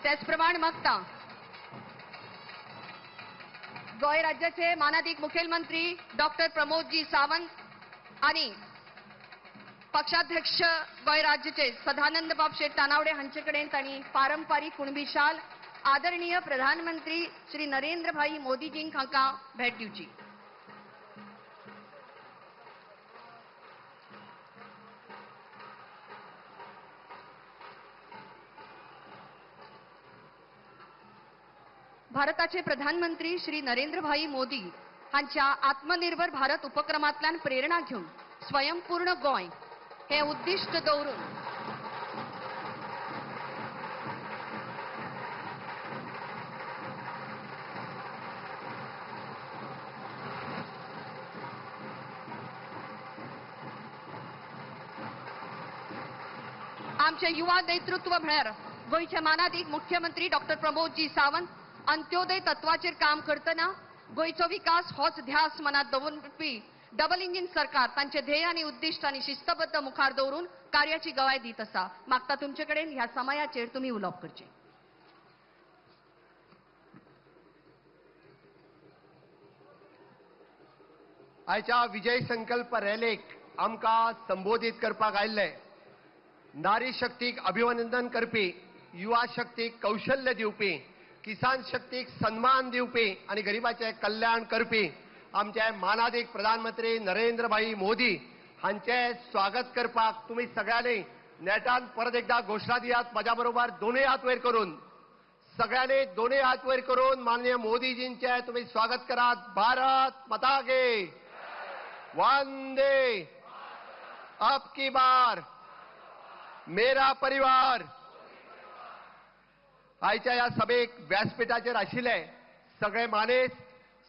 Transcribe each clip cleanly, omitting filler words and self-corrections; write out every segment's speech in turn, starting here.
त्याचप्रमाणे मागता गोय राज्याचे मानाधिक मुखेलमंत्री डॉक्टर प्रमोदजी सावंत आणि पक्षाध्यक्ष गोय राज्याचे सदानंद बाब शेठ तानावडे हांचे कडेन तांणी पारंपारीक कुणबी शाल आदरणीय प्रधानमंत्री श्री नरेंद्र भाई मोदीजींक हांकां भेट दिवची. भारताचे प्रधानमंत्री श्री नरेंद्र भाई मोदी हांच्या आत्मनिर्भर भारत उपक्रमांतल्यान प्रेरणा घेऊन स्वयंपूर्ण गोय हे उद्दिष्ट दवरून आमचे युवा नेतृत्व म्हळ्यार गोयचे मानाधिक मुख्यमंत्री डॉक्टर प्रमोदजी सावंत अंत्योदय तत्वाचेर काम करतना गोयचो विकास होच ध्यास मनात दवरपी डबल इंजिन सरकार तांचे ध्येय आणि उद्दिष्ट आणि शिस्तबद्ध मुखार दवरून कार्याची गवाय दीत आसा. मागता तुमचे कडेन ह्या समयाचेर तुम्ही उलोवप करचें. आयच्या विजय संकल्प रॅलीक आमकां संबोधीत करपाक आयिल्ले नारी शक्तीक अभिनंदन करपी, युवा शक्तीक कौशल्य दिवपी, किसान शक्तीक सन्मान दिवपी आणि गरिबाचे कल्याण करपी आमचे मानाधिक प्रधानमंत्री नरेंद्र भाई मोदी हांचे स्वागत करपाक तुम्ही सगळ्यांनी नेटान परत एकदा घोषणा दियात. माझ्या बरोबर दोन्ही हात वयर करून सगळ्यांनी दोन्ही हात वयर करून माननीय मोदीजींचे तुम्ही स्वागत करात. भारत माता की वंदे, अब की बार मेरा परिवार. आयच्या या सभेक व्यासपीठाचेर आशिल्ले सगळे मानेस,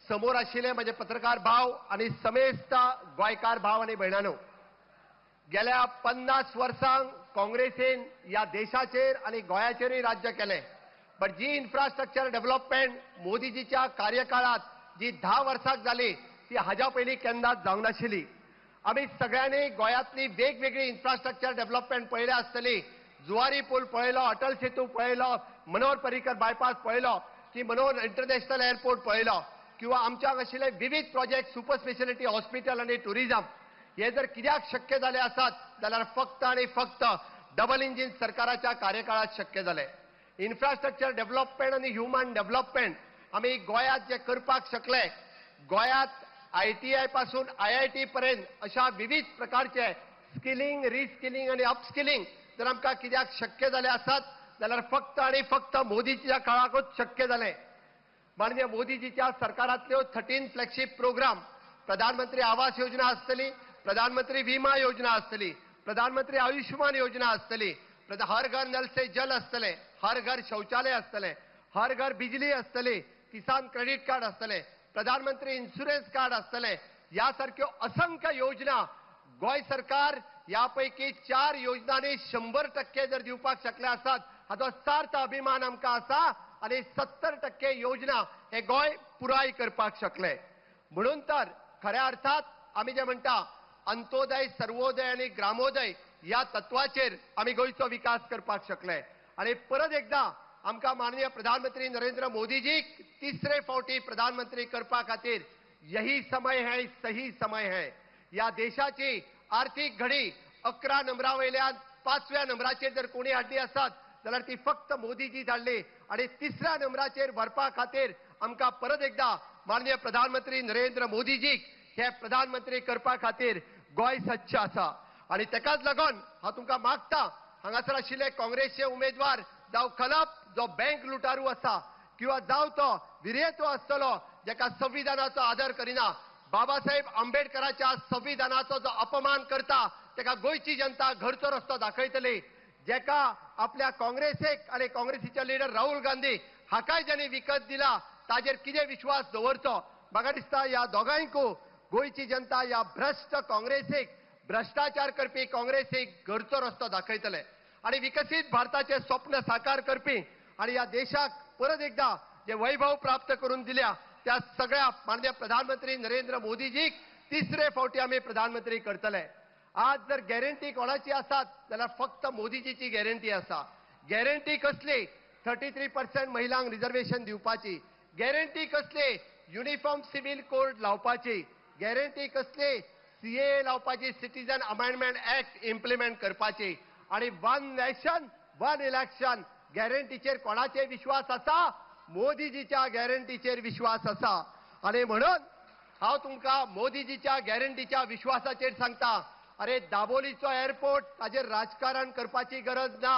समोर आशिल्ले माझे पत्रकार भाव आणि समेस्त गोंयकार भाव आणि भयणांनो, गेल्या 50 वर्सांक काँग्रेसीन या देशाचेर आणि गोंयाचेरय राज्य केले. पण जी इन्फ्रास्ट्रक्चर डेव्हलपमेंट मोदीजीच्या कार्यकाळात जी 10 वर्सांक जाली ती हाज्या पयलीं केन्नाच जावंक नाशिल्ली. आमी सगळ्यांनी गोंयांतली वेगवेगळी इन्फ्रास्ट्रक्चर डेव्हलपमेंट पळयल्या आसतली. जुवारी पूल पळयलो, अटल सेतू पळयलो, मनोहर पर्रीकर बायपास पळयलो की मनोहर इंटरनॅशनल एअरपोर्ट पळयलो किंवा आमच्या आशिल्ले विविध प्रोजेक्ट सुपर स्पेशलिटी हॉस्पिटल आणि टुरिझम हे जर कित्याक शक्य झाले आसात जाल्यार फक्त आणि फक्त डबल इंजिन सरकाराच्या कार्यकाळात शक्य झाले. इन्फ्रास्ट्रक्चर डेव्हलपमेंट आणि ह्युमन डेव्हलपमेंट आमी गोंयांत जे करपाक शकले, गोंयांत ITI पासून IIT पर्यंत अशा विविध प्रकारचे स्किलिंग, रिस्किलिंग आणि अपस्किलिंग जर आमकां कित्याक शक्य झाले आसात जाल्यार फक्त आणि फक्त मोदीच्या काळाकूच शक्य झाले. माननीय मोदीजीच्या सरकारांतल्यो 13 फ्लॅगशिप प्रोग्राम, प्रधानमंत्री आवास योजना आसतली, प्रधानमंत्री विमा योजना आसतली, प्रधानमंत्री आयुष्यमान योजना आसतली, हर घर नल से जल आसतले, हर घर शौचालय आसतले, हर घर बिजली आसतली, किसान क्रेडिट कार्ड आसतले, प्रधानमंत्री इन्शुरन्स कार्ड आसतले. यासारख्यो असंख्य योजना गोंय सरकार यापैकी 4 योजनांनी 100% जर दिवपाक शकले आसात हाचो सार्थ अभिमान आमकां आसा आणि 70% योजना हे गोंय पुराय करपाक शकले. म्हणून तर खऱ्या अर्थात आमी जे म्हणटा अंत्योदय, सर्वोदय आणि ग्रामोदय या तत्वाचेर आमी गोंयचो विकास करपाक शकले. आणि परत एकदा आमकां माननीय प्रधानमंत्री नरेंद्र मोदीजीक तिसरे फावटी प्रधानमंत्री करपा खातीर यही समय है, सही समय है. या देशाची आर्थिक घडी 11 नंबरा वयल्यान 5व्या नंबराचेर जर कोणी हाडली आसात जाल्यार ती फक्त मोदीजी धाडली. आणि 3ऱ्या नंबराचेर व्हरपा खातीर आमकां परत एकदा माननीय प्रधानमंत्री नरेंद्र मोदीजीक हे प्रधानमंत्री करपा खातीर गोंय सज्ज आसा. आणि तेकाच लागून हांव तुमकां मागता, हांगासर आशिल्ले काँग्रेसचे उमेदवार जावं कलप जो बँक लुटारू आसा किंवा जावं तो विरेतो आसतलो जेका संविधानाचो आदर करिना, बाबासाहेब आंबेडकराच्या संविधानाचो जो अपमान करता तेका गोंयची जनता घरचो रस्तो दाखयतली. जेका आपल्या काँग्रेसीक आणि काँग्रेसीचे लिडर राहुल गांधी हाकाय ज्यांनी विकत दिला ताजेर कितें विश्वास दवरचो. म्हाका दिसता ह्या दोगांयकू गोंयची जनता या भ्रष्ट काँग्रेसीक, भ्रष्टाचार करपी काँग्रेसीक घरचो रस्तो दाखयतले. आणि विकसित भारताचे स्वप्न साकार करपी आणि या देशाक परत एकदा जे वैभव प्राप्त करून दिल्या त्या सगळ्या माननीय प्रधानमंत्री नरेंद्र मोदीजीक तिसरे फावटी आमी प्रधानमंत्री करतले. आज जर गॅरंटी कोणाची आसात जाल्यार फक्त मोदीजीची गॅरंटी आसा. गॅरंटी कसली 33% महिलांक रिझर्वेशन दिवपाची, गॅरंटी कसले युनिफॉर्म सिव्हिल कोड लावपाची, गॅरंटी कसले सीए लावपाची, सिटीजन अमेंडमेंट ऍक्ट इम्प्लिमेंट करपाची, आणि वन नेशन वन इलेक्शन गॅरंटीचेर कोणाचे विश्वास आसा? मोदीजीच्या गॅरंटीचेर विश्वास आसा. आणि म्हणून हांव तुमकां मोदीजीच्या गॅरंटीच्या विश्वासाचेर सांगता, अरे दाबोलीचो एअरपोर्ट ताजेर राजकारण करपाची गरज ना.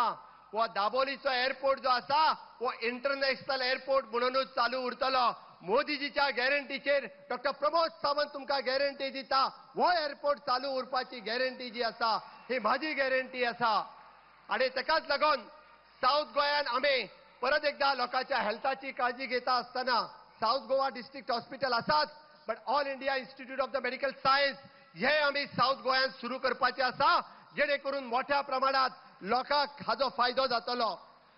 हो दाबोलीचो एअरपोर्ट जो आसा हो इंटरनॅशनल एअरपोर्ट म्हणूनच चालू उरतलो. मोदीजीच्या गॅरंटीचेर डॉक्टर प्रमोद सावंत तुमकां गॅरंटी दिता, हो एअरपोर्ट चालू उरपाची गॅरंटी जी आसा ही माझी गॅरंटी आसा. आणि ताकाच लागून साऊथ गोंयान आमी परत एकदा लोकांच्या हेल्थाची काळजी घेता आसतना साऊथ गोवा डिस्ट्रिक्ट हॉस्पिटल आसाच, but all India Institute of the medical science हे आमी साऊथ गोंयान सुरू करपाचे आसा, जेणे करून मोठ्या प्रमाणात लोकांक हाजो फायदो जातलो.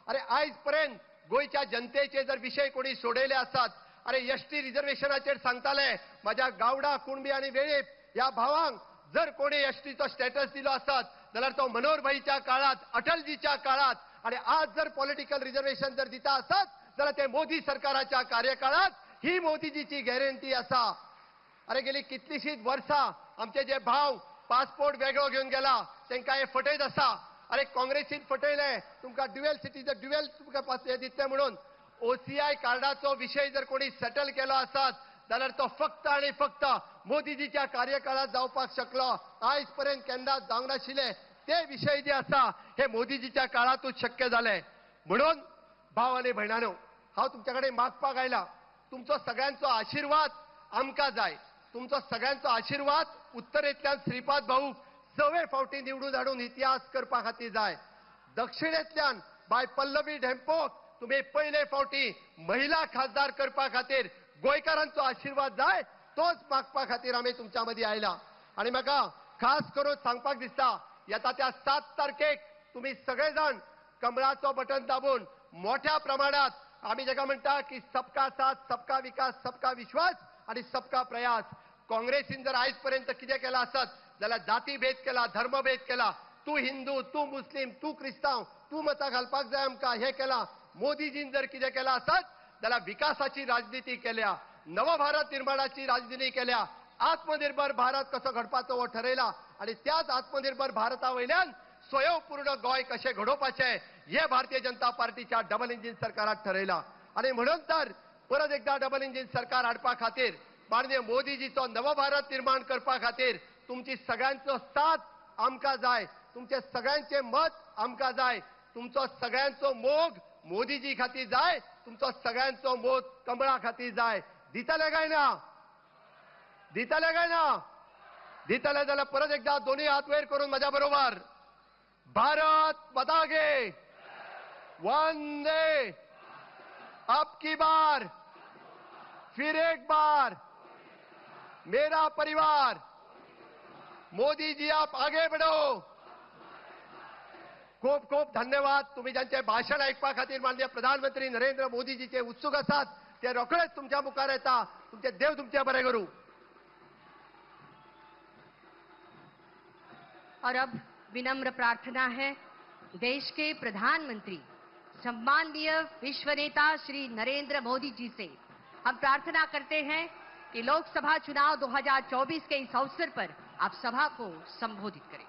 अरे आयज पर्यंत गोंयच्या जनतेचे जर विशय कोणी सोडयले आसात, अरे एसटी रिझर्वेशनाचेर सांगताले माझ्या गावडा कुणबी आणि वेळेप ह्या भावांक जर कोणी एसटीचो स्टेटस दिलो आसत जाल्यार तो मनोहर भाईच्या काळात, अटलजीच्या काळात, आणि आज जर पॉलिटिकल रिझर्वेशन जर दिता आसत जाल्यार ते मोदी सरकाराच्या कार्यकाळात. ही मोदीजीची गॅरंटी आसा. अरे गेली कितलीशीच वर्सां आमचे जे भाव पासपोर्ट वेगळो घेवन गेला तांकां हे फटयत आसा. अरे काँग्रेसीन फटयले तुमकां ड्युएल सिटीजन ड्युएल तुमकां हे दितले म्हणून. ओसीआय कार्डाचो विशय जर कोणी सेटल केलो आसत जाल्यार तो फक्त आणि फक्त मोदीजीच्या कार्यकाळात जावपाक शकलो. आयज पर्यंत केन्ना जावंक नाशिल्ले ते विशय जे आसा हे मोदीजीच्या काळातूच शक्य जाले. म्हणून भाव आनी भयणानो, हांव तुमच्या कडेन मागपाक आयला, तुमचो सगळ्यांचो आशीर्वाद आमकां जाय. तुमचो सगळ्यांचो आशीर्वाद उत्तरेंतल्यान श्रीपाद भाऊक 6 फावटी निवडून हाडून इतिहास करपा खातीर जाय. दक्षिणेंतल्यान बाय पल्लवी ढेंपोक तुम्ही पयले फावटी महिला खासदार करपा खातीर गोंयकारांचो आशीर्वाद जाय, तोच मागपा खातीर आमी तुमच्या मदीं आयला. आणि म्हाका खास करून सांगपाक दिसता, येता त्या 7 तारखेक तुम्ही सगळेजण कमळाचो बटन दाबून मोठ्या प्रमाणात आम्ही जाका म्हणटा की सबका साथ, सबका विकास, सबका विश्वास आणि सबका प्रयास. काँग्रेसीन जर आयज पर्यंत कितें केला आसत जाल्यार जाती भेद केला, धर्मभेद केला, तू हिंदू, तू मुस्लिम, तू क्रिस्तांव, तू मतां घालपाक जाय आमकां हे केला. मोदीजीन जर कितें केला आसत जाल्यार विकासाची राजनीती केल्या, नवभारत निर्माणाची राजनीती केल्या, आत्मनिर्भर भारत कसो घडपाचो हो ठरयला, आणि त्याच आत्मनिर्भर भारता वयल्यान स्वयंपूर्ण गोंय कशें घडोवपाचें हे भारतीय जनता पार्टीच्या डबल इंजिन सरकारात ठरयला. आणि म्हणून तर परत एकदा डबल इंजिन सरकार हाडपा खातीर, माननीय मोदीजीचो नवभारत निर्माण करपा खातीर तुमची सगळ्यांचो साथ आमकां जाय, तुमचे सगळ्यांचे मत आमकां जाय, तुमचो सगळ्यांचो मोग मोदीजी खातीर जाय, तुमचो सगळ्यांचो मोग कमळा खातीर जाय. दितले काय ना? दितले काय ना? दितले जाल्यार परत एकदा दोन्ही हात वयर करून म्हज्या बरोबर भारत माता की वंदे, अब की बार, फिर एक बार, मेरा परिवार, मोदी जी आप आगे बढ़ो. खूप खूप धन्यवाद. तुम्ही ज्यांचे भाषण ऐकपा खातीर माननीय प्रधानमंत्री नरेंद्र मोदीजीचे उत्सुक आसात ते रोखडेच तुमच्या मुखार येता. तुमचे देव तुमचे बरे करू. और अब विनम्र प्रार्थना है देश के प्रधानमंत्री सम्माननीय विश्व नेता श्री नरेंद्र मोदी जी से. हम प्रार्थना करते हैं कि लोकसभा चुनाव 2024 के इस अवसर पर आप सभा को संबोधित करें.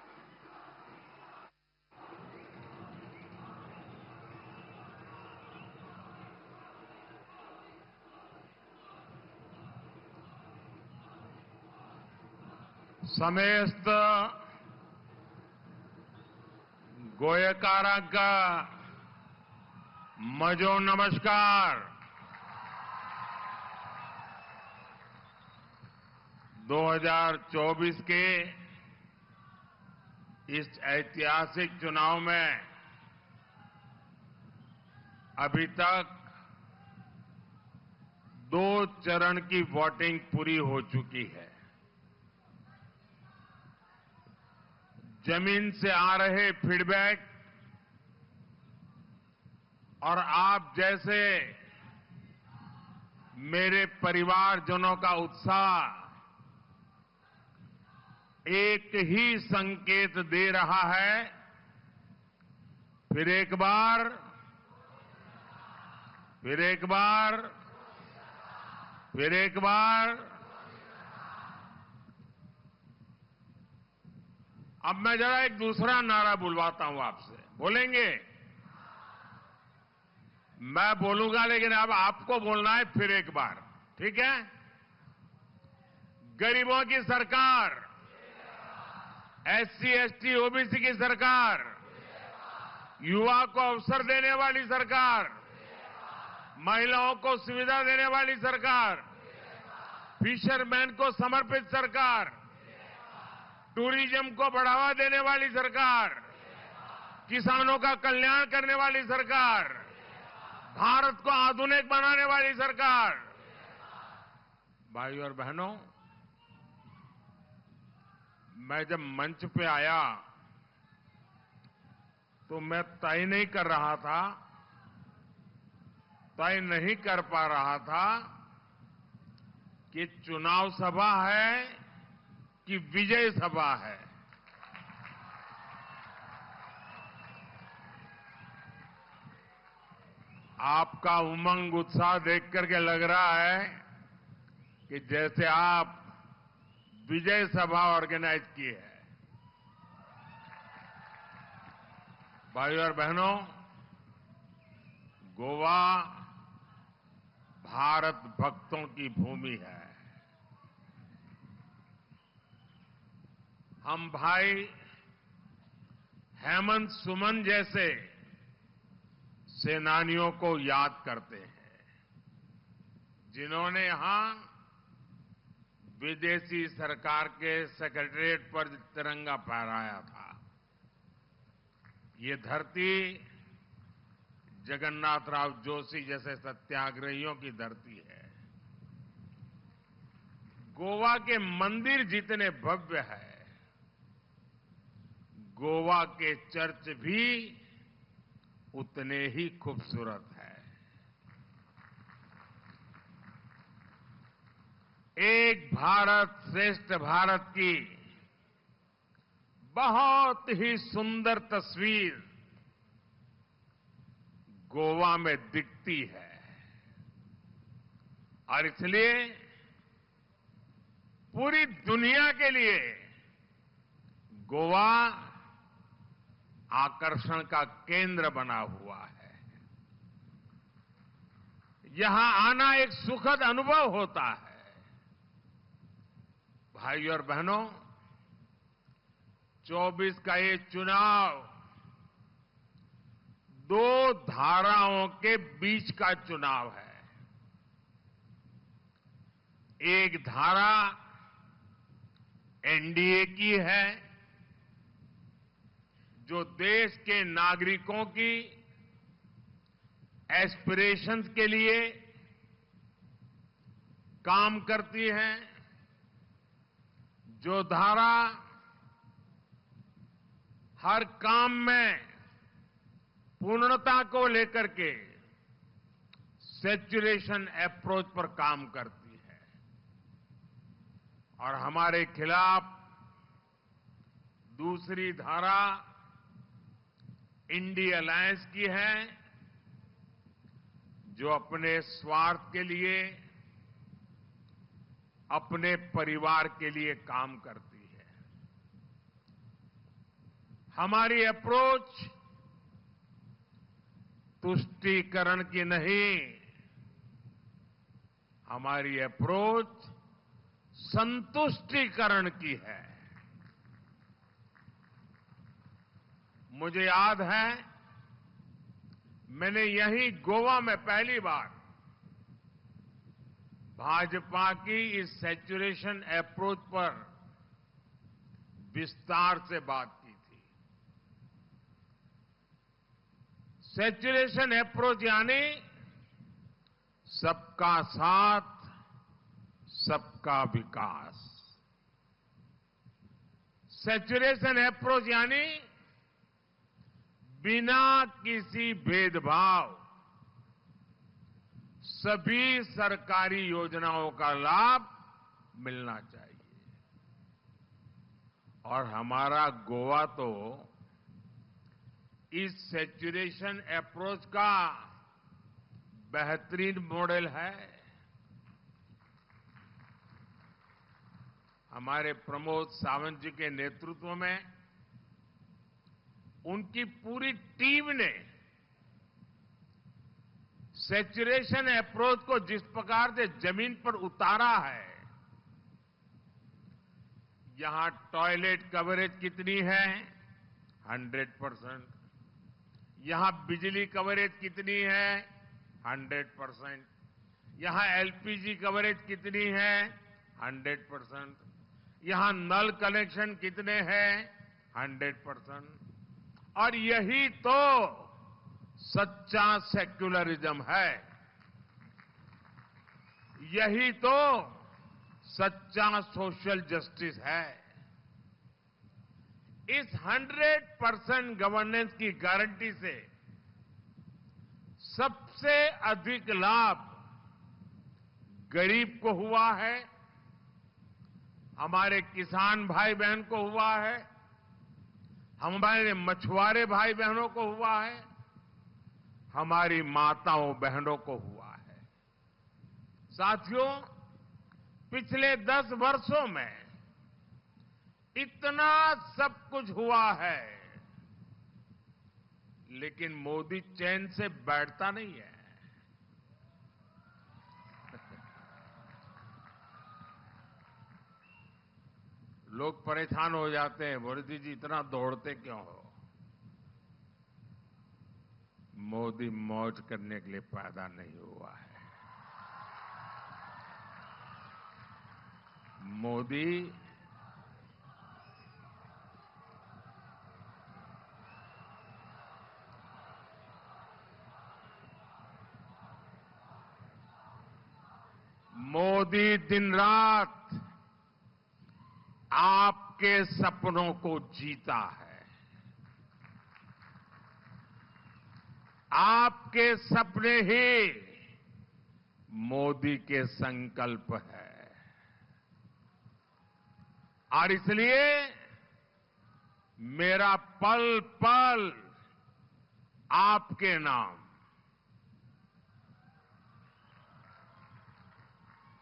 समेस्त गोयकारांका म्हजो नमस्कार. 2024 के इस ऐतिहासिक चुनाव में अभी तक 2 चरण की वोटिंग पूरी हो चुकी है. जमीन से आ रहे फीडबैक और आप जैसे मेरे परिवारजनों का उत्साह एक ही संकेत दे रहा है, फिर एक बार फिर एक बार, फिर एक बार। अब मैं जरा एक दूसरा नारा बुलवाता हूं आपसे, बोलेंगे? मैं बोलूंगा लेकिन अब आपको बोलना है फिर एक बार, ठीक है? गरीबों की सरकार, एससी, एसटी, ओबीसी की सरकार, युवा को अवसर देने वाली सरकार, महिलाओं को सुविधा देने वाली सरकार, फिशरमैन को समर्पित सरकार, टूरिज्म को बढ़ावा देने वाली सरकार, किसानों का कल्याण करने वाली सरकार, भारत को आधुनिक बनाने वाली सरकार। भाइयों और बहनों, मैं जब मंच पे आया तो मैं तय नहीं कर रहा था, तय नहीं कर पा रहा था कि चुनाव सभा है कि विजय सभा है। आपका उमंग उत्साह देख करके लग रहा है कि जैसे आप विजय सभा ऑर्गेनाइज की है। भाइयों और बहनों, गोवा भारत भक्तों की भूमि है। हम भाई हेमंत सुमन जैसे सेनानियों को याद करते हैं, जिन्होंने यहां विदेशी सरकार के सेक्रेटरीट पर तिरंगा फहराया था। ये धरती जगन्नाथ राव जोशी जैसे सत्याग्रहियों की धरती है। गोवा के मंदिर जितने भव्य है, गोवा के चर्च भी उतने ही खूबसूरत है। एक भारत श्रेष्ठ भारत की बहुत ही सुंदर तस्वीर गोवा में दिखती है और इसलिए पूरी दुनिया के लिए गोवा आकर्षण का केंद्र बना हुआ है। यहां आना एक सुखद अनुभव होता है। भाइयों और बहनों, 24 का ये चुनाव दो धाराओं के बीच का चुनाव है। एक धारा एनडीए की है, जो देश के नागरिकों की एस्पिरेशंस के लिए काम करती है, जो धारा हर काम में पूर्णता को लेकर के सैचुरेशन अप्रोच पर काम करती है और हमारे खिलाफ दूसरी धारा इंडी अलायंस की है, जो अपने स्वार्थ के लिए, अपने परिवार के लिए काम करती है। हमारी अप्रोच तुष्टीकरण की नहीं, हमारी अप्रोच संतुष्टीकरण की है। मुझे याद है, मैंने यही गोवा में पहली बार भाजपा की इस सैचुरेशन अप्रोच पर विस्तार से बात की थी। सैचुरेशन अप्रोच यानी सबका साथ, सबका विकास। सैचुरेशन अप्रोच यानी बिना किसी भेदभाव सभी सरकारी योजनाओं का लाभ मिलना चाहिए। और हमारा गोवा तो इस सैचुरेशन अप्रोच का बेहतरीन मॉडल है। हमारे प्रमोद सावंत जी के नेतृत्व में उनकी पूरी टीम ने सैचुरेशन अप्रोच को जिस प्रकार से जमीन पर उतारा है, यहां टॉयलेट कवरेज कितनी है? 100%। यहां बिजली कवरेज कितनी है? 100%। यहां एलपीजी कवरेज कितनी है? 100%। यहां नल कनेक्शन कितने हैं? 100%। और यही तो सच्चा सेक्युलरिज्म है। यही तो सच्चा सोशल जस्टिस है। इस 100% गवर्नेंस की गारंटी से सबसे अधिक लाभ गरीब को हुआ है, हमारे किसान भाई बहन को हुआ है, हमारे मछुआरे भाई बहनों को हुआ है, हमारी माताओं बहनों को हुआ है। साथियों, पिछले 10 वर्षों में इतना सब कुछ हुआ है, लेकिन मोदी चैन से बैठता नहीं है। लोग परेशान हो जाते हैं, मोदी जी इतना दौड़ते क्यों हो? मोदी मौज करने के लिए पैदा नहीं हुआ है। मोदी दिन रात आपके सपनों को जीता है। आपके सपने ही मोदी के संकल्प है। और इसलिए मेरा पल पल आपके नाम,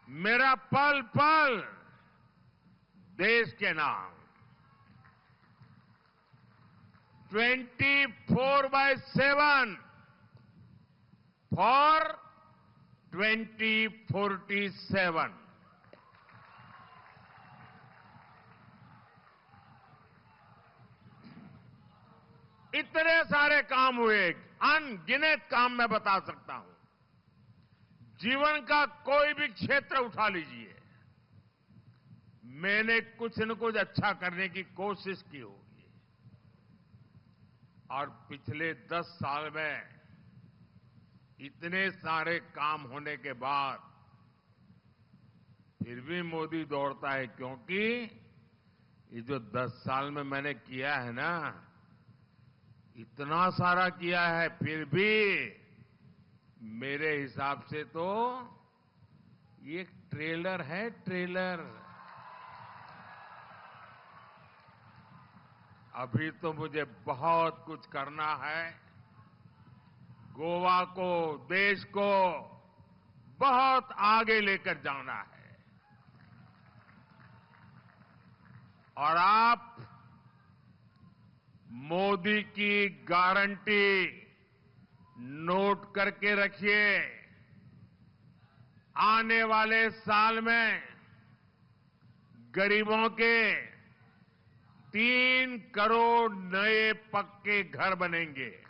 मेरा पल पल देश के नाम, 24/7 फॉर 2047। इतने सारे काम हुए, अनगिनत काम मैं बता सकता हूं। जीवन का कोई भी क्षेत्र उठा लीजिए, मैंने कुछ न कुछ अच्छा करने की कोशिश की होगी। और पिछले 10 साल में इतने सारे काम होने के बाद फिर भी मोदी दौड़ता है, क्योंकि ये जो 10 साल में मैंने किया है ना, इतना सारा किया है, फिर भी मेरे हिसाब से तो ये एक ट्रेलर है, ट्रेलर। अभी तो मुझे बहुत कुछ करना है। गोवा को, देश को बहुत आगे लेकर जाना है। और आप मोदी की गारंटी नोट करके रखिए। आने वाले साल में गरीबों के 3 करोड़ नए पक्के घर बनेंगे।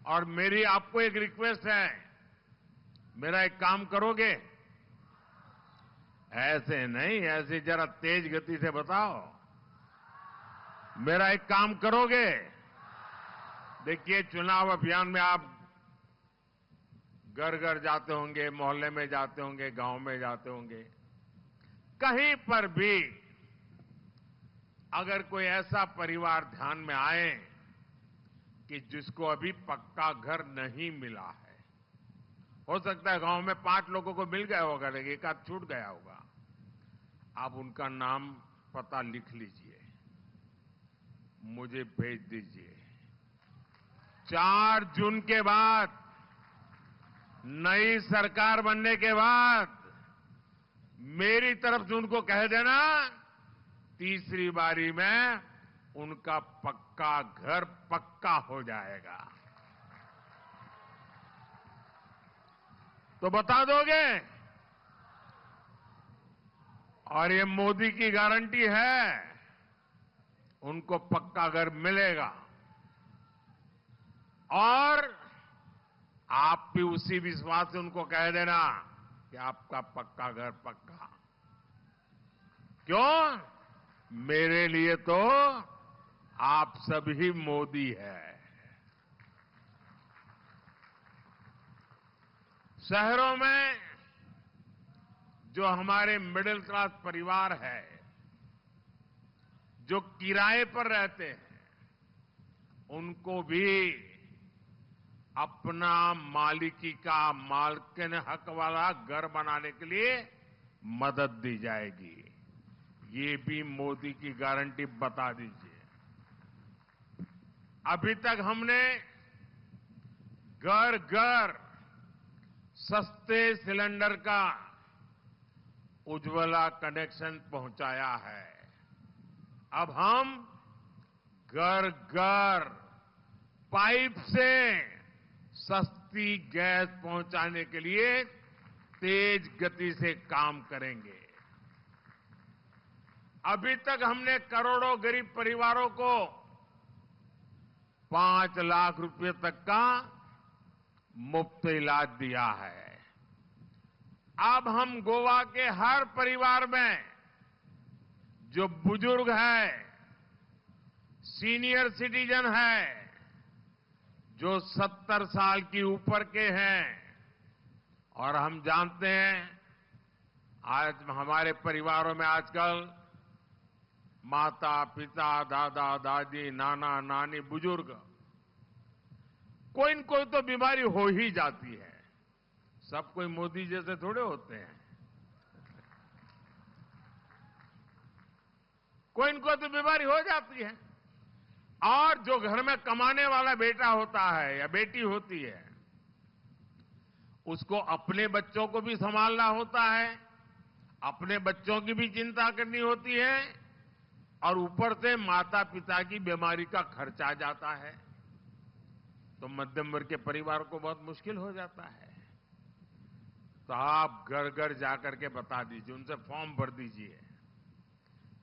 और मेरी आपको एक रिक्वेस्ट है, मेरा एक काम करोगे? ऐसे नहीं, ऐसे जरा तेज गति से बताओ। मेरा एक काम करोगे? देखिए, चुनाव अभियान में आप घर घर जाते होंगे, मोहल्ले में जाते होंगे, गांव में जाते होंगे। कहीं पर भी अगर कोई ऐसा परिवार ध्यान में आए कि जिसको अभी पक्का घर नहीं मिला है, हो सकता है गांव में 5 लोगों को मिल गया होगा, लेकिन एक आध छूट गया होगा, आप उनका नाम पता लिख लीजिए, मुझे भेज दीजिए। 4 जून के बाद, नई सरकार बनने के बाद मेरी तरफ से उनको कह देना, तीसरी बारी में उनका पक्का घर पक्का हो जाएगा। तो बता दोगे? और ये मोदी की गारंटी है, उनको पक्का घर मिलेगा। और आप भी उसी विश्वास से उनको कह देना कि आपका पक्का घर पक्का। क्यों? मेरे लिए तो आप सभी मोदी है। शहरों में जो हमारे मिडिल क्लास परिवार है, जो किराए पर रहते हैं, उनको भी अपना मालिकी का मालकिन हक वाला घर बनाने के लिए मदद दी जाएगी। ये भी मोदी की गारंटी बता दीजिए। अभी तक हमने घर घर सस्ते सिलेंडर का उज्ज्वला कनेक्शन पहुंचाया है। अब हम घर घर पाइप से सस्ती गैस पहुंचाने के लिए तेज गति से काम करेंगे। अभी तक हमने करोड़ों गरीब परिवारों को 5 लाख रुपए तक का मुफ्त इलाज दिया है। अब हम गोवा के हर परिवार में जो बुजुर्ग है, सीनियर सिटीजन है, जो 70 साल की ऊपर के हैं, और हम जानते हैं आज हमारे परिवारों में आजकल माता पिता, दादा दादी, नाना नानी, बुजुर्ग, कोई न कोई तो बीमारी हो ही जाती है। सब कोई मोदी जैसे थोड़े होते हैं। कोई न कोई तो बीमारी हो जाती है। और जो घर में कमाने वाला बेटा होता है या बेटी होती है, उसको अपने बच्चों को भी संभालना होता है, अपने बच्चों की भी चिंता करनी होती है, और ऊपर से माता पिता की बीमारी का खर्च आ जाता है। तो मध्यम वर्ग के परिवार को बहुत मुश्किल हो जाता है। तो आप घर घर जाकर के बता दीजिए, उनसे फॉर्म भर दीजिए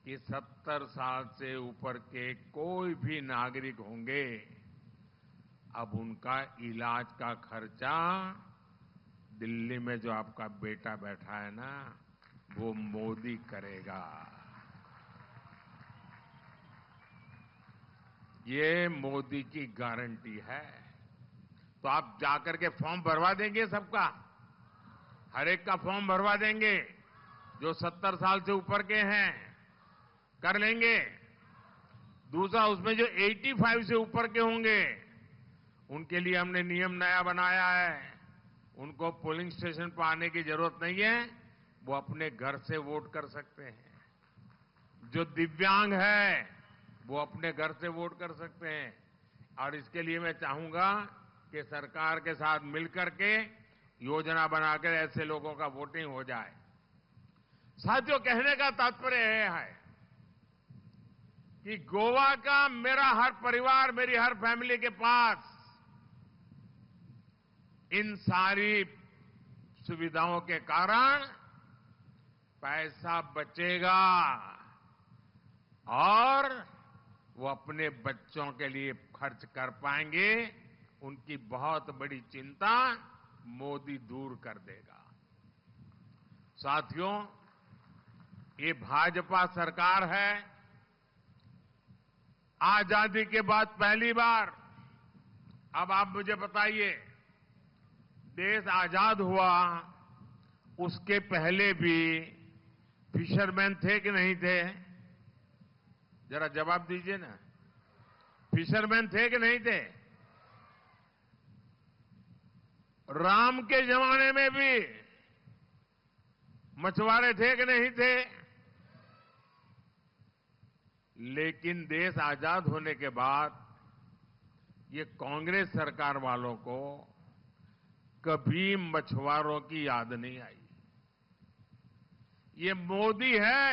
कि 70 साल से ऊपर के कोई भी नागरिक होंगे, अब उनका इलाज का खर्चा दिल्ली में जो आपका बेटा बैठा है ना, वो मोदी करेगा। ये मोदी की गारंटी है। तो आप जाकर के फॉर्म भरवा देंगे सबका? हर एक का फॉर्म भरवा देंगे? जो 70 साल से ऊपर के हैं कर लेंगे। दूसरा, उसमें जो 85 से ऊपर के होंगे, उनके लिए हमने नियम नया बनाया है। उनको पोलिंग स्टेशन पर आने की जरूरत नहीं है, वो अपने घर से वोट कर सकते हैं। जो दिव्यांग है, वो अपने घर से वोट कर सकते हैं। और इसके लिए मैं चाहूंगा कि सरकार के साथ मिलकर के योजना बनाकर ऐसे लोगों का वोटिंग हो जाए। साथियों, कहने का तात्पर्य यह है कि गोवा का मेरा हर परिवार, मेरी हर फैमिली के पास इन सारी सुविधाओं के कारण पैसा बचेगा और वो अपने बच्चों के लिए खर्च कर पाएंगे। उनकी बहुत बड़ी चिंता मोदी दूर कर देगा। साथियों, ये भाजपा सरकार है। आजादी के बाद पहली बार, अब आप मुझे बताइए, देश आजाद हुआ उसके पहले भी फिशरमैन थे कि नहीं थे? जरा जवाब दीजिए ना। फिशरमैन थे कि नहीं थे? राम के जमाने में भी मछुआरे थे कि नहीं थे? लेकिन देश आजाद होने के बाद ये कांग्रेस सरकार वालों को कभी मछुआरों की याद नहीं आई। ये मोदी है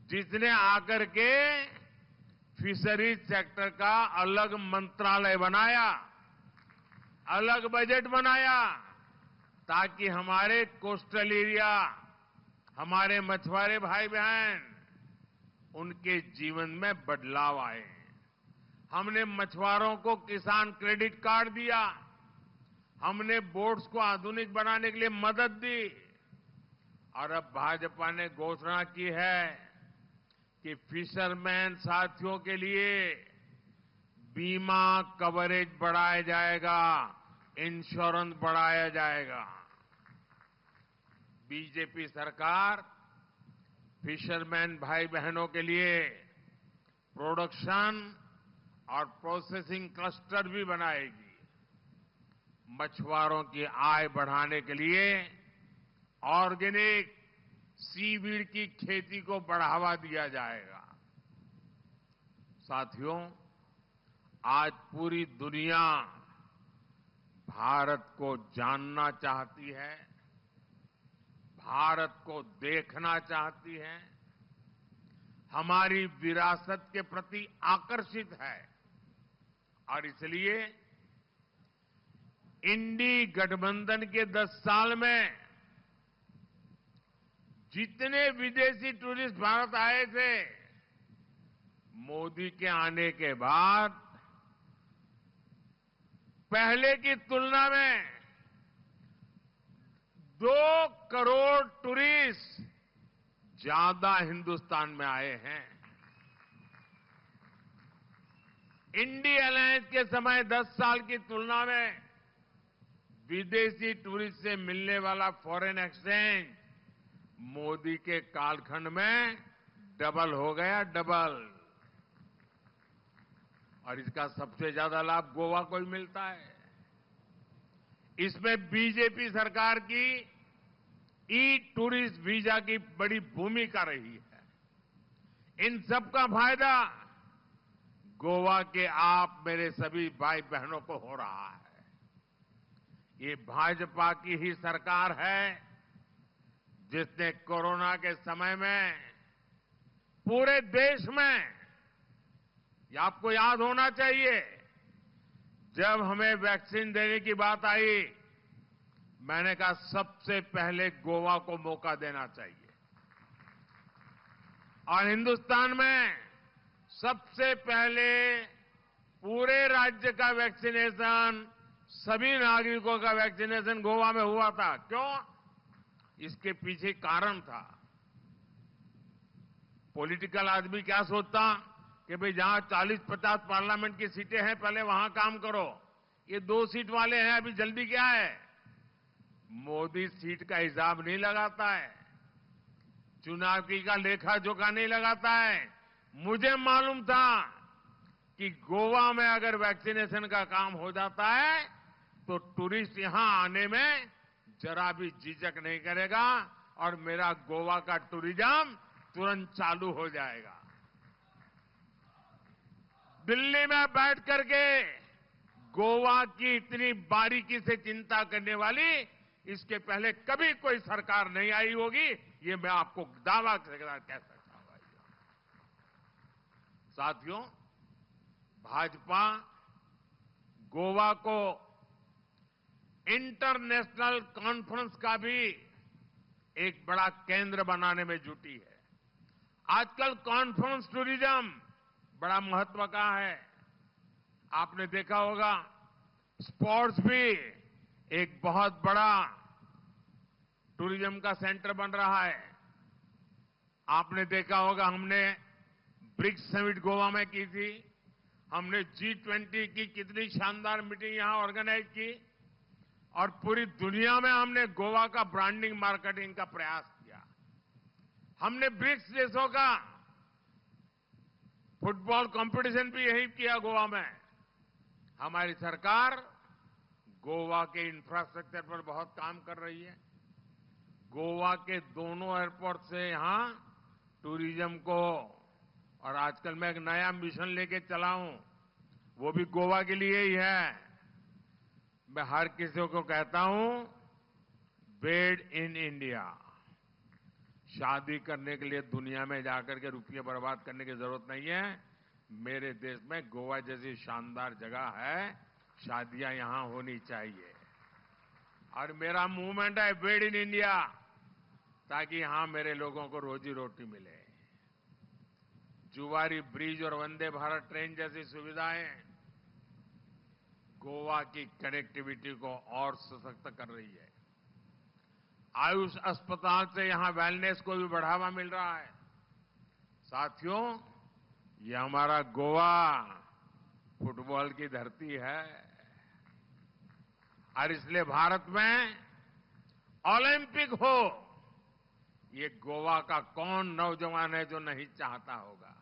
जिसने आकर के फिशरीज सेक्टर का अलग मंत्रालय बनाया, अलग बजट बनाया, ताकि हमारे कोस्टल एरिया, हमारे मछुआरे भाई बहन, उनके जीवन में बदलाव आए। हमने मछुआरों को किसान क्रेडिट कार्ड दिया, हमने बोट्स को आधुनिक बनाने के लिए मदद दी, और अब भाजपा ने घोषणा की है कि फिशरमैन साथियों के लिए बीमा कवरेज बढ़ाया जाएगा, इंश्योरेंस बढ़ाया जाएगा। बीजेपी सरकार फिशरमैन भाई बहनों के लिए प्रोडक्शन और प्रोसेसिंग क्लस्टर भी बनाएगी। मछुआरों की आय बढ़ाने के लिए ऑर्गेनिक सीवीड की खेती को बढ़ावा दिया जाएगा। साथियों, आज पूरी दुनिया भारत को जानना चाहती है, भारत को देखना चाहती है, हमारी विरासत के प्रति आकर्षित है, और इसलिए इंडी गठबंधन के 10 साल में जितने विदेशी टूरिस्ट भारत आए थे, मोदी के आने के बाद पहले की तुलना में 2 करोड़ टूरिस्ट ज्यादा हिंदुस्तान में आए हैं। इंडी अलायंस के समय 10 साल की तुलना में विदेशी टूरिस्ट से मिलने वाला फॉरेन एक्सचेंज मोदी के कालखंड में डबल हो गया, डबल। और इसका सबसे ज्यादा लाभ गोवा को ही मिलता है। इसमें बीजेपी सरकार की ई टूरिस्ट वीजा की बड़ी भूमिका रही है। इन सबका फायदा गोवा के आप मेरे सभी भाई बहनों को हो रहा है। ये भाजपा की ही सरकार है जिसने कोरोना के समय में पूरे देश में, ये आपको याद होना चाहिए, जब हमें वैक्सीन देने की बात आई, मैंने कहा सबसे पहले गोवा को मौका देना चाहिए, और हिंदुस्तान में सबसे पहले पूरे राज्य का वैक्सीनेशन, सभी नागरिकों का वैक्सीनेशन गोवा में हुआ था। क्यों? इसके पीछे कारण था। पॉलिटिकल आदमी क्या सोचता कि भाई जहां 40-50 पार्लियामेंट की सीटें हैं, पहले वहां काम करो। ये 2 सीट वाले हैं, अभी जल्दी क्या है? मोदी सीट का हिसाब नहीं लगाता है, चुनाव की का लेखा जोखा नहीं लगाता है। मुझे मालूम था कि गोवा में अगर वैक्सीनेशन का काम हो जाता है तो टूरिस्ट यहां आने में जरा भी झिझक नहीं करेगा, और मेरा गोवा का टूरिज्म तुरंत चालू हो जाएगा। दिल्ली में बैठ करके गोवा की इतनी बारीकी से चिंता करने वाली इसके पहले कभी कोई सरकार नहीं आई होगी, ये मैं आपको दावा के साथ कह सकता हूं। साथियों, भाजपा गोवा को इंटरनेशनल कॉन्फ्रेंस का भी एक बड़ा केंद्र बनाने में जुटी है। आजकल कॉन्फ्रेंस टूरिज्म बड़ा महत्व का है। आपने देखा होगा स्पोर्ट्स भी एक बहुत बड़ा टूरिज्म का सेंटर बन रहा है। आपने देखा होगा हमने ब्रिक्स समिट गोवा में की थी, हमने G20 की कितनी शानदार मीटिंग यहां ऑर्गेनाइज की, और पूरी दुनिया में हमने गोवा का ब्रांडिंग मार्केटिंग का प्रयास किया। हमने ब्रिक्स देशों का फुटबॉल कंपटीशन भी यही किया गोवा में। हमारी सरकार गोवा के इंफ्रास्ट्रक्चर पर बहुत काम कर रही है। गोवा के दोनों एयरपोर्ट से यहां टूरिज्म को, और आजकल मैं एक नया मिशन लेके चला हूं, वो भी गोवा के लिए ही है। मैं हर किसी को कहता हूं, मेड इन इंडिया। शादी करने के लिए दुनिया में जाकर के रुपये बर्बाद करने की जरूरत नहीं है। मेरे देश में गोवा जैसी शानदार जगह है, शादियां यहां होनी चाहिए। और मेरा मूवमेंट है मेड इन इंडिया, ताकि यहां मेरे लोगों को रोजी रोटी मिले। जुवारी ब्रिज और वंदे भारत ट्रेन जैसी सुविधाएं गोवा की कनेक्टिविटी को और सशक्त कर रही है। आयुष अस्पताल से यहां वेलनेस को भी बढ़ावा मिल रहा है। साथियों, ये हमारा गोवा फुटबॉल की धरती है और इसलिए भारत में ओलंपिक हो, ये गोवा का कौन नौजवान है जो नहीं चाहता होगा।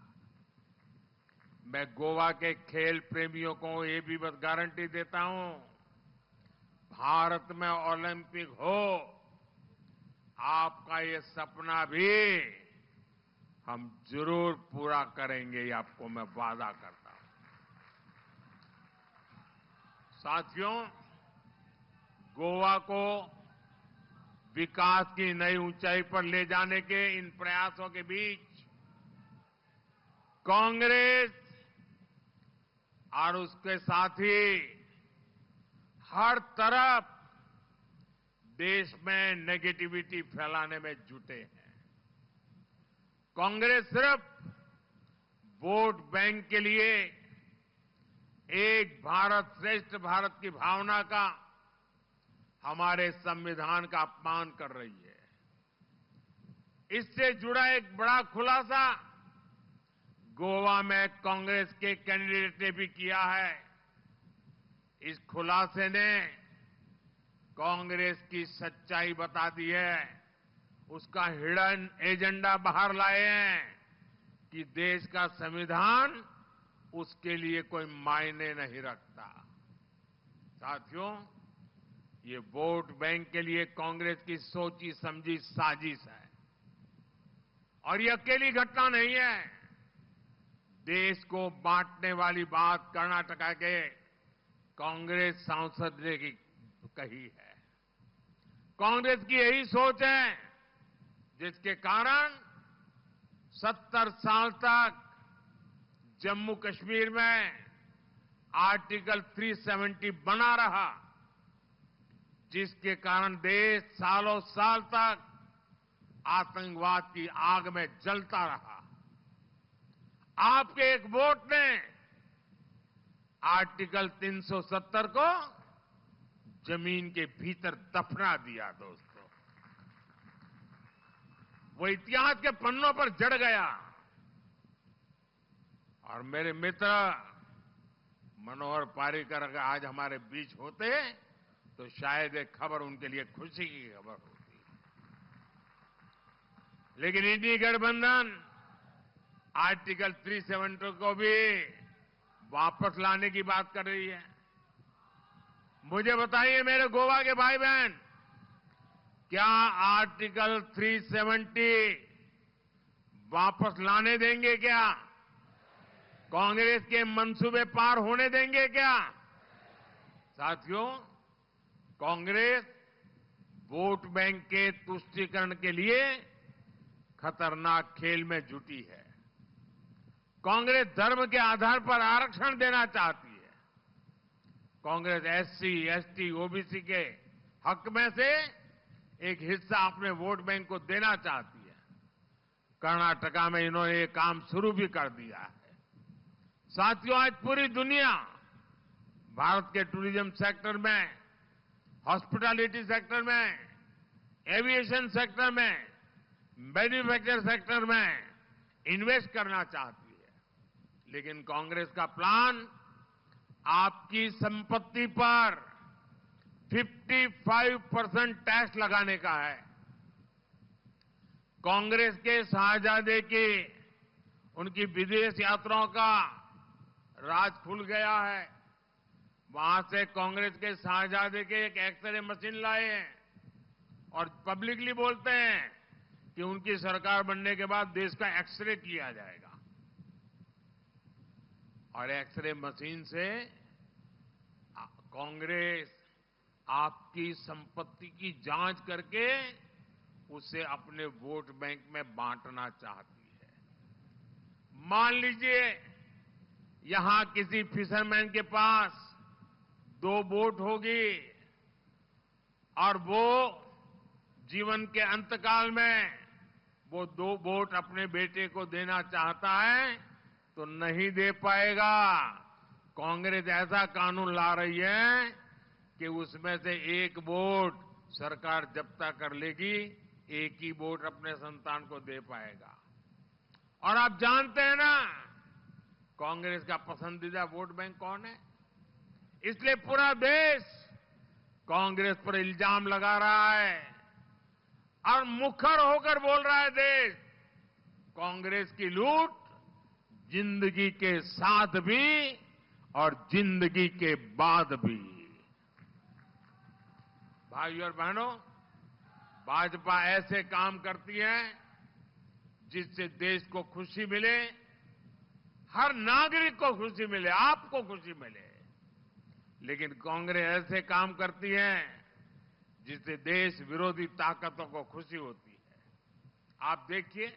मैं गोवा के खेल प्रेमियों को ये भी बस गारंटी देता हूं, भारत में ओलंपिक हो, आपका ये सपना भी हम जरूर पूरा करेंगे, ये आपको मैं वादा करता हूं। साथियों, गोवा को विकास की नई ऊंचाई पर ले जाने के इन प्रयासों के बीच कांग्रेस और उसके साथी हर तरफ देश में नेगेटिविटी फैलाने में जुटे हैं। कांग्रेस सिर्फ वोट बैंक के लिए एक भारत श्रेष्ठ भारत की भावना का, हमारे संविधान का अपमान कर रही है। इससे जुड़ा एक बड़ा खुलासा गोवा में कांग्रेस के कैंडिडेट ने भी किया है। इस खुलासे ने कांग्रेस की सच्चाई बता दी है। उसका हिडन एजेंडा बाहर लाए हैं कि देश का संविधान उसके लिए कोई मायने नहीं रखता। साथियों, ये वोट बैंक के लिए कांग्रेस की सोची समझी साजिश है और ये अकेली घटना नहीं है। देश को बांटने वाली बात कर्नाटका के कांग्रेस सांसद ने कही है। कांग्रेस की यही सोच है जिसके कारण 70 साल तक जम्मू कश्मीर में आर्टिकल 370 बना रहा, जिसके कारण देश सालों साल तक आतंकवाद की आग में जलता रहा। आपके एक वोट ने आर्टिकल 370 को जमीन के भीतर दफना दिया। दोस्तों, वो इतिहास के पन्नों पर जड़ गया। और मेरे मित्र मनोहर पार्रिकर अगर आज हमारे बीच होते तो शायद एक खबर उनके लिए खुशी की खबर होती। लेकिन इंडी गठबंधन आर्टिकल 370 को भी वापस लाने की बात कर रही है। मुझे बताइए मेरे गोवा के भाई बहन, क्या आर्टिकल 370 वापस लाने देंगे? क्या कांग्रेस के मंसूबे पार होने देंगे? क्या साथियों, कांग्रेस वोट बैंक के तुष्टीकरण के लिए खतरनाक खेल में जुटी है। कांग्रेस धर्म के आधार पर आरक्षण देना चाहती है। कांग्रेस एससी, एसटी, ओबीसी के हक में से एक हिस्सा अपने वोट बैंक को देना चाहती है। कर्नाटका में इन्होंने ये काम शुरू भी कर दिया है। साथियों, आज पूरी दुनिया भारत के टूरिज्म सेक्टर में, हॉस्पिटैलिटी सेक्टर में, एविएशन सेक्टर में, मैन्युफैक्चर सेक्टर में इन्वेस्ट करना चाहती है। लेकिन कांग्रेस का प्लान आपकी संपत्ति पर 55% टैक्स लगाने का है। कांग्रेस के शाहजादे की उनकी विदेश यात्राओं का राज खुल गया है। वहां से कांग्रेस के शाहजादे के एक एक्सरे मशीन लाए हैं और पब्लिकली बोलते हैं कि उनकी सरकार बनने के बाद देश का एक्सरे किया जाएगा। और एक्सरे मशीन से कांग्रेस आपकी संपत्ति की जांच करके उसे अपने वोट बैंक में बांटना चाहती है। मान लीजिए यहां किसी फिशरमैन के पास 2 बोट होगी और वो जीवन के अंतकाल में वो 2 बोट अपने बेटे को देना चाहता है तो नहीं दे पाएगा। कांग्रेस ऐसा कानून ला रही है कि उसमें से 1 बोट सरकार जब्ता कर लेगी, 1 ही बोट अपने संतान को दे पाएगा। और आप जानते हैं ना कांग्रेस का पसंदीदा वोट बैंक कौन है? इसलिए पूरा देश कांग्रेस पर इल्जाम लगा रहा है और मुखर होकर बोल रहा है देश, कांग्रेस की लूट जिंदगी के साथ भी और जिंदगी के बाद भी। भाइयों और बहनों, भाजपा ऐसे काम करती है जिससे देश को खुशी मिले, हर नागरिक को खुशी मिले, आपको खुशी मिले। लेकिन कांग्रेस ऐसे काम करती है जिससे देश विरोधी ताकतों को खुशी होती है। आप देखिए,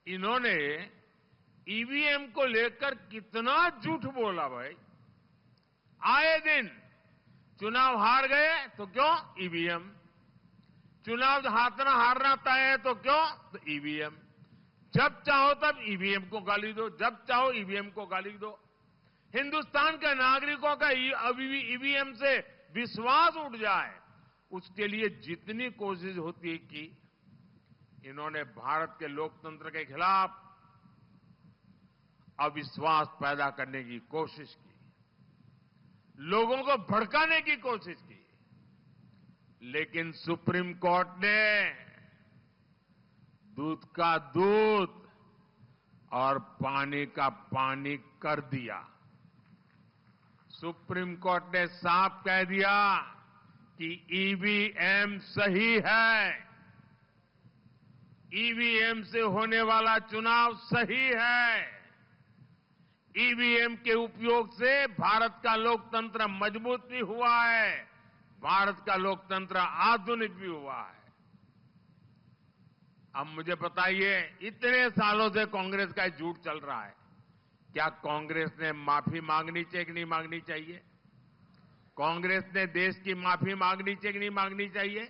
इन्होंने ईवीएम को लेकर कितना झूठ बोला भाई। आए दिन चुनाव हार गए तो क्यों? ईवीएम। चुनाव हारना तय है तो क्यों? तो ईवीएम। जब चाहो तब ईवीएम को गाली दो, जब चाहो ईवीएम को गाली दो। हिंदुस्तान के नागरिकों का ईवीएम से विश्वास उठ जाए, उसके लिए जितनी कोशिश होती है की, इन्होंने भारत के लोकतंत्र के खिलाफ अविश्वास पैदा करने की कोशिश की, लोगों को भड़काने की कोशिश की। लेकिन सुप्रीम कोर्ट ने दूध का दूध और पानी का पानी कर दिया। सुप्रीम कोर्ट ने साफ कह दिया कि ईवीएम सही है, ईवीएम से होने वाला चुनाव सही है। ईवीएम के उपयोग से भारत का लोकतंत्र मजबूत भी हुआ है, भारत का लोकतंत्र आधुनिक भी हुआ है। अब मुझे बताइए, इतने सालों से कांग्रेस का झूठ चल रहा है, क्या कांग्रेस ने माफी मांगनी चाहिए कि नहीं मांगनी चाहिए? कांग्रेस ने देश की माफी मांगनी चाहिए कि नहीं मांगनी चाहिए?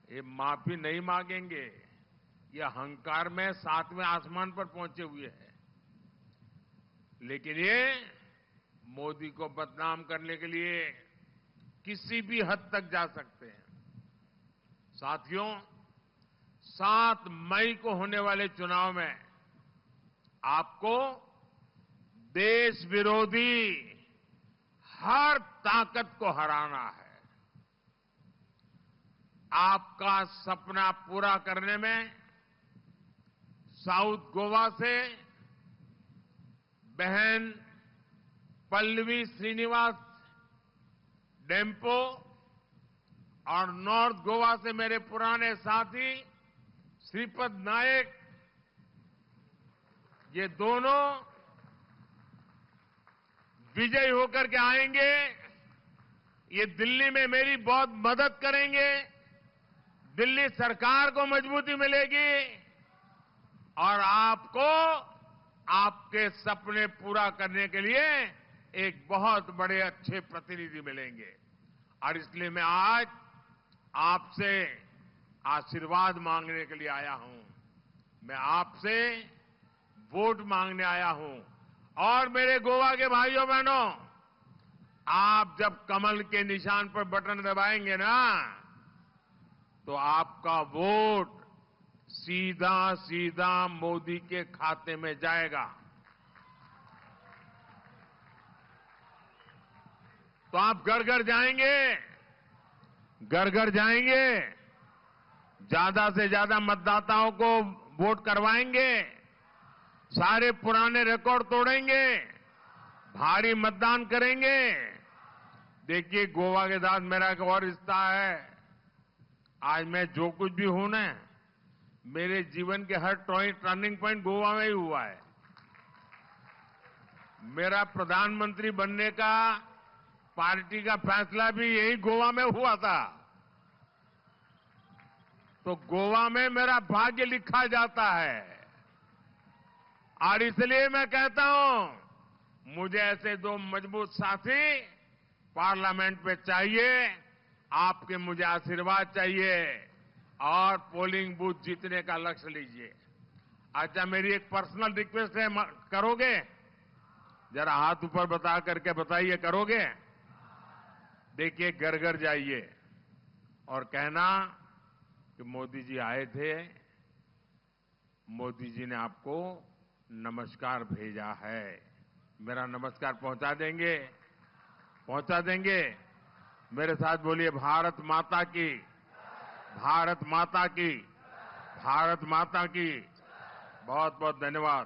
ये माफी नहीं मांगेंगे, ये अहंकार में 7वें आसमान पर पहुंचे हुए हैं। लेकिन ये मोदी को बदनाम करने के लिए किसी भी हद तक जा सकते हैं। साथियों, 7 मई को होने वाले चुनाव में आपको देश विरोधी हर ताकत को हराना है। आपका सपना पूरा करने में साउथ गोवा से बहन पल्लवी श्रीनिवास डेम्पो और नॉर्थ गोवा से मेरे पुराने साथी श्रीपद नायक, ये दोनों विजयी होकर के आएंगे। ये दिल्ली में मेरी बहुत मदद करेंगे, दिल्ली सरकार को मजबूती मिलेगी और आपको आपके सपने पूरा करने के लिए एक बहुत बड़े अच्छे प्रतिनिधि मिलेंगे। और इसलिए मैं आज आपसे आशीर्वाद मांगने के लिए आया हूं, मैं आपसे वोट मांगने आया हूं। और मेरे गोवा के भाइयों बहनों, आप जब कमल के निशान पर बटन दबाएंगे ना, तो आपका वोट सीधा सीधा मोदी के खाते में जाएगा। तो आप घर घर जाएंगे, घर घर जाएंगे, ज्यादा से ज्यादा मतदाताओं को वोट करवाएंगे, सारे पुराने रिकॉर्ड तोड़ेंगे, भारी मतदान करेंगे। देखिए, गोवा के साथ मेरा एक और रिश्ता है। आज मैं जो कुछ भी हूं ना, मेरे जीवन के हर टर्निंग पॉइंट गोवा में ही हुआ है। मेरा प्रधानमंत्री बनने का पार्टी का फैसला भी यही गोवा में हुआ था। तो गोवा में मेरा भाग्य लिखा जाता है और इसलिए मैं कहता हूं मुझे ऐसे दो मजबूत साथी पार्लियामेंट में चाहिए। आपके मुझे आशीर्वाद चाहिए और पोलिंग बूथ जीतने का लक्ष्य लीजिए। अच्छा, मेरी एक पर्सनल रिक्वेस्ट है, करोगे? जरा हाथ ऊपर बता करके बताइए, करोगे? देखिए, घर घर जाइए और कहना कि मोदी जी आए थे, मोदी जी ने आपको नमस्कार भेजा है। मेरा नमस्कार पहुंचा देंगे? पहुंचा देंगे? मेरे साथ बोलिए, भारत माता की, भारत माता की, भारत माता की। बहुत बहुत धन्यवाद।